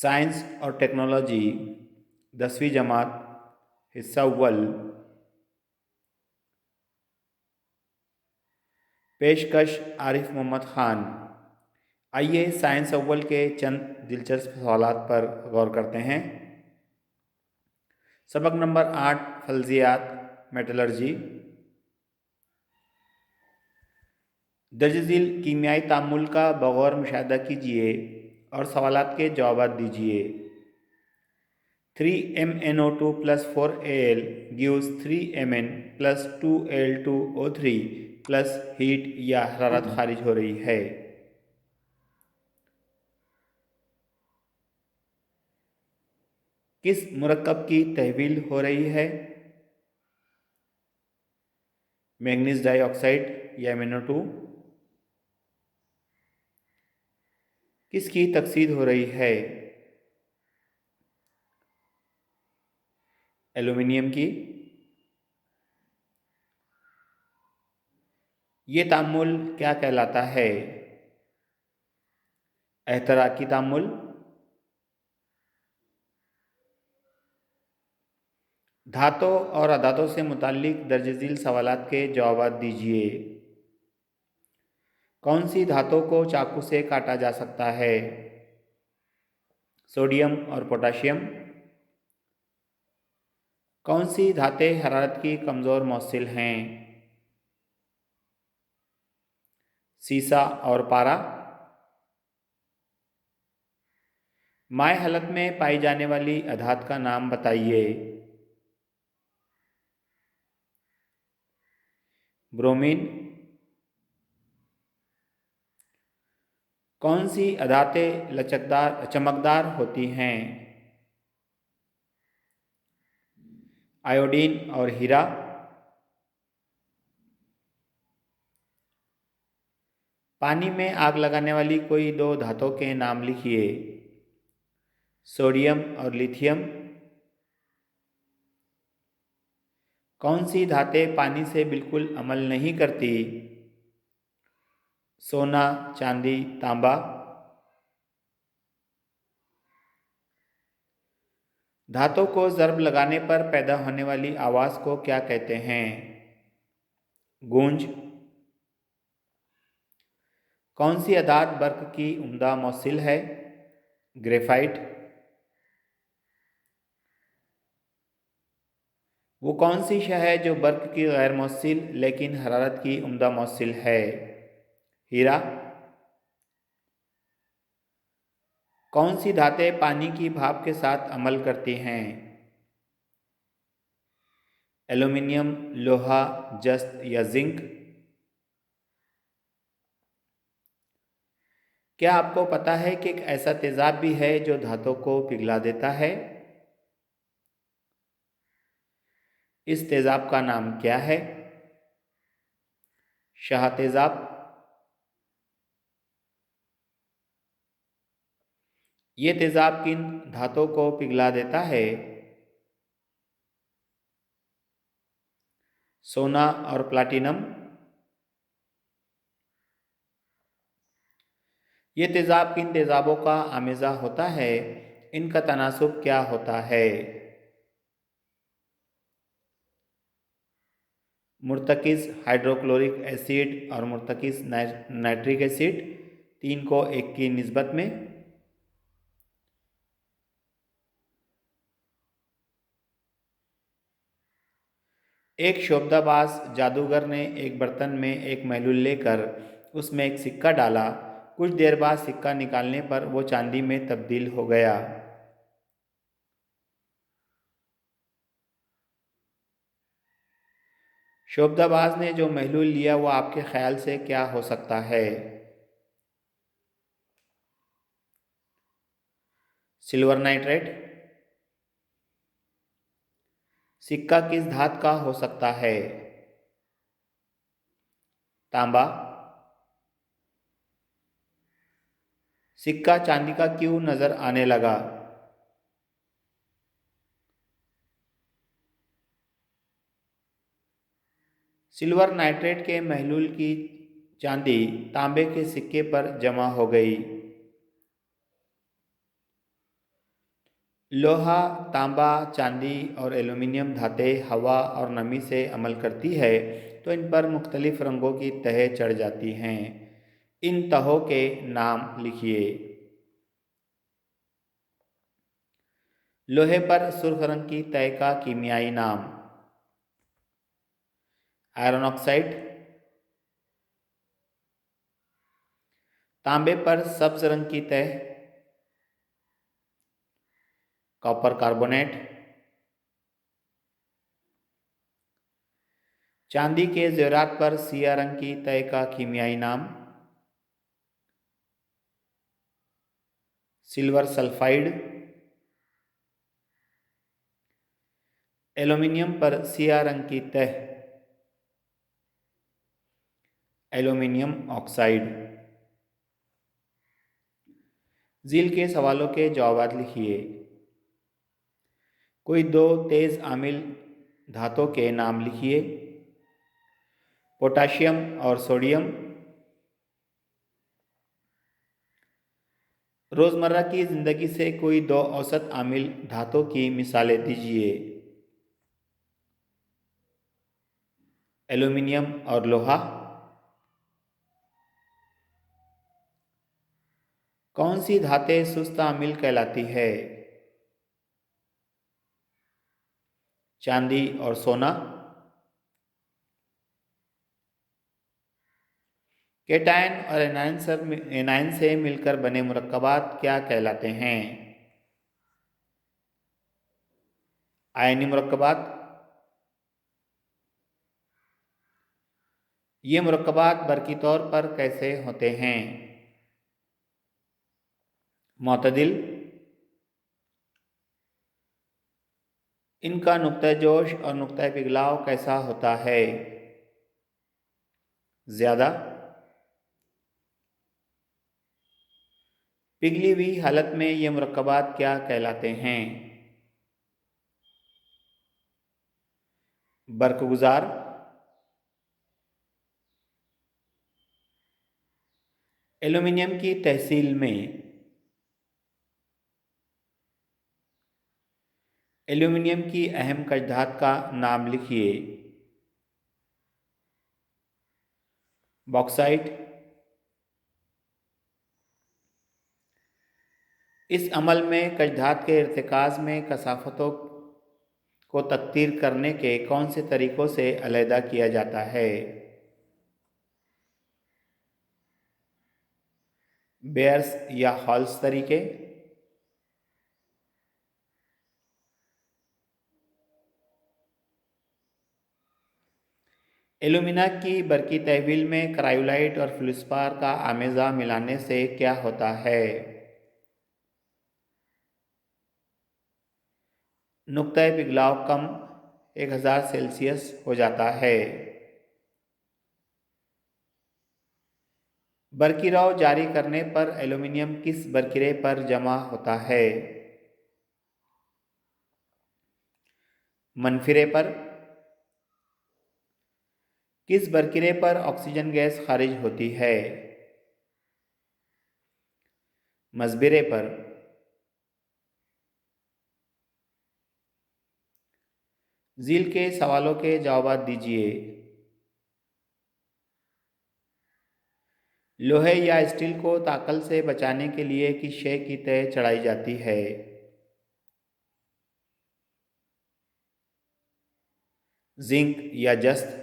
Science और technology 10वीं जमात हिस्सा अव्वल। पेशकश आरिफ मोहम्मद ख़ान। आइए साइंस अव्वल के चंद दिलचस्प सवालात पर गौर करते हैं। सबक नंबर 8 फल्जियात मेटलर्जी। दर्ज झील कीमियाई तामुल का बगौर मुशाहिदा कीजिए और सवालात के जवाब दीजिए। 3MnO2 plus 4Al gives 3Mn plus 2Al2O3 plus heat या हरारत खारिज हो रही है। किस मुरक्कब की तहवील हो रही है? मैंगनीज डाइऑक्साइड या MnO2। किसकी तकसीद हो रही है? एल्यूमिनियम की। ये तामुल क्या कहलाता है? एहतराकी तामुल। धातों और अदातों से मुताल्लिक दर्ज झील सवालात के जवाब दीजिए। कौन सी धातों को चाकू से काटा जा सकता है? सोडियम और पोटाशियम। कौन सी धातें हरारत की कमज़ोर मौसिल हैं? सीसा और पारा। माय हालत में पाई जाने वाली अधात का नाम बताइए। ब्रोमीन। कौन सी अधातें चमकदार होती हैं? आयोडीन और हीरा। पानी में आग लगाने वाली कोई दो धातों के नाम लिखिए। सोडियम और लिथियम। कौन सी धातें पानी से बिल्कुल अमल नहीं करती? सोना, चांदी, तांबा। धातों को ज़र्ब लगाने पर पैदा होने वाली आवाज़ को क्या कहते हैं? गूंज। कौन सी अदात बर्क की उम्दा मौसिल है? ग्रेफाइट। वो कौन सी शय है जो बर्क की गैर मौसिल लेकिन हरारत की उम्दा मौसिल है? हीरा। कौन सी धातें पानी की भाप के साथ अमल करती हैं? एल्यूमिनियम, लोहा, जस्त या जिंक। क्या आपको पता है कि एक ऐसा तेजाब भी है जो धातों को पिघला देता है? इस तेजाब का नाम क्या है? शाह तेजाब। ये तेजाब किन धातों को पिघला देता है? सोना और प्लाटिनम। ये तेजाब किन तेजाबों का आमेज़ा होता है? इनका तनासुब क्या होता है? मुर्तकिज़ हाइड्रोक्लोरिक एसिड और मुर्तकिज़ नाइट्रिक एसिड, तीन को एक की निस्बत में। एक शोबदाबाज जादूगर ने एक बर्तन में एक महलूल लेकर उसमें एक सिक्का डाला। कुछ देर बाद सिक्का निकालने पर वो चांदी में तब्दील हो गया। शोबदाबाज ने जो महलूल लिया वो आपके ख्याल से क्या हो सकता है? Silver nitrate. सिक्का किस धात का हो सकता है? तांबा। सिक्का चांदी का क्यों नजर आने लगा? सिल्वर नाइट्रेट के महलूल की चांदी तांबे के सिक्के पर जमा हो गई। लोहा, तांबा, चांदी और एल्यूमीनियम धातें हवा और नमी से अमल करती है तो इन पर मुख्तलिफ रंगों की तहें चढ़ जाती हैं। इन तहों के नाम लिखिए। लोहे पर सुर्ख रंग की तह का कीमियाई नाम। Iron oxide. तांबे पर सब्ज रंग की तह। Copper carbonate. चांदी के जेवरात पर सिया रंग की तह का कीमियाई नाम। Silver sulphide. एल्यूमीनियम पर सिया रंग की तह। Aluminium oxide. झील के सवालों के जवाब लिखिए। कोई दो तेज आमिल धातों के नाम लिखिए। पोटाशियम और सोडियम। रोजमर्रा की जिंदगी से कोई दो औसत आमिल धातों की मिसालें दीजिए। एल्यूमीनियम और लोहा। कौन सी धातें सुस्त आमिल कहलाती है? चांदी और सोना। केटायन और एनायन से मिलकर बने मुरक्कबात क्या कहलाते हैं? आयनी मुरक्कबात। ये मुरक्कबात बरकी तौर पर कैसे होते हैं? मुतदिल। इनका नुक्ता जोश और नुक्ता पिघलाव कैसा होता है? ज़्यादा। पिघली हुई हालत में ये मुरक्कबात क्या कहलाते हैं? बरकगुजार। एल्यूमीनियम की तहसील में एल्यूमीनियम की अहम कशधात का नाम लिखिए। बॉक्साइट। इस अमल में कशधात के इर्तिकाज़ में कसाफतों को तकतीर करने के कौन से तरीक़ों से अलहदा किया जाता है? बेयर्स या हॉल्स तरीके। एल्यूमिना की बरकी तहवील में क्रायोलाइट और फ्लूस्पार का आमेज़ा मिलाने से क्या होता है? नुक्ता पिघलाव कम 1000 सेल्सियस हो जाता है। बरकिराव जारी करने पर एल्यूमीनियम किस बरकिरे पर जमा होता है? मनफिरे पर। किस बरकिरे पर ऑक्सीजन गैस खारिज होती है? मजबिरे पर। झील के सवालों के जवाब दीजिए। लोहे या स्टील को ताकल से बचाने के लिए किस शय की तह चढ़ाई जाती है? जिंक या जस्त।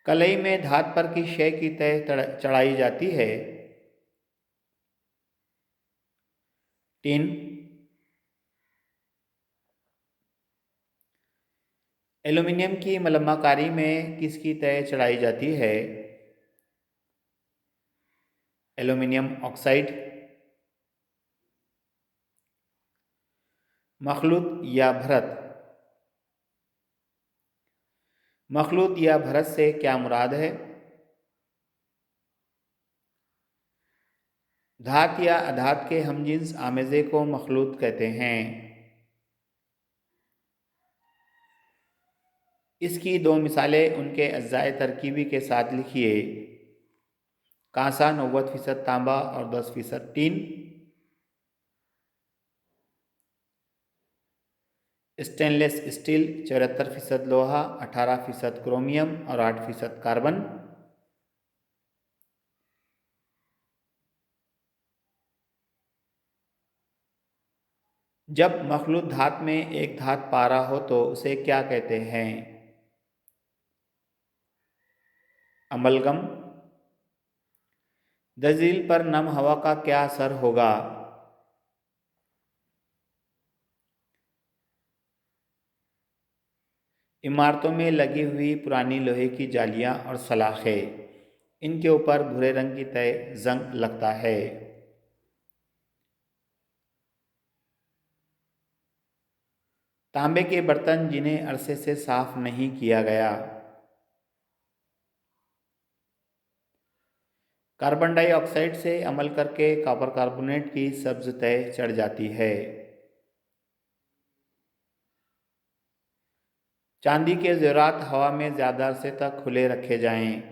कलई में धात पर किस शय की तह चढ़ाई जाती है? टिन। एल्यूमीनियम की मलम्माकारी में किसकी तह चढ़ाई जाती है? Aluminium oxide. मखलूत या भरत। मखलूत या भरत से क्या मुराद है? धात या अधात के हमजिन्स आमेज़े को मखलूत कहते हैं। इसकी दो मिसालें उनके अज्जाए तरकीबी के साथ लिखिए। कांसा 90% तांबा और 10% टीन। स्टेनलेस स्टील 74% लोहा, 18% क्रोमियम और 8% कार्बन। जब मखलूत धात में एक धात पारा हो तो उसे क्या कहते हैं? अमलगम। जजील पर नम हवा का क्या असर होगा? इमारतों में लगी हुई पुरानी लोहे की जालियां और सलाखें, इनके ऊपर भूरे रंग की तय जंग लगता है। तांबे के बर्तन जिन्हें अरसे से साफ नहीं किया गया। कार्बन डाइऑक्साइड से अमल करके कॉपर कार्बोनेट की सब्ज तय चढ़ जाती है। चांदी के ज़ेवरात हवा में ज़्यादा अरसे तक खुले रखे जाएं।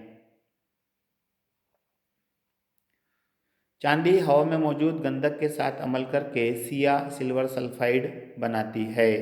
चांदी हवा में मौजूद गंधक के साथ अमल करके सिया सिल्वर सल्फाइड बनाती है।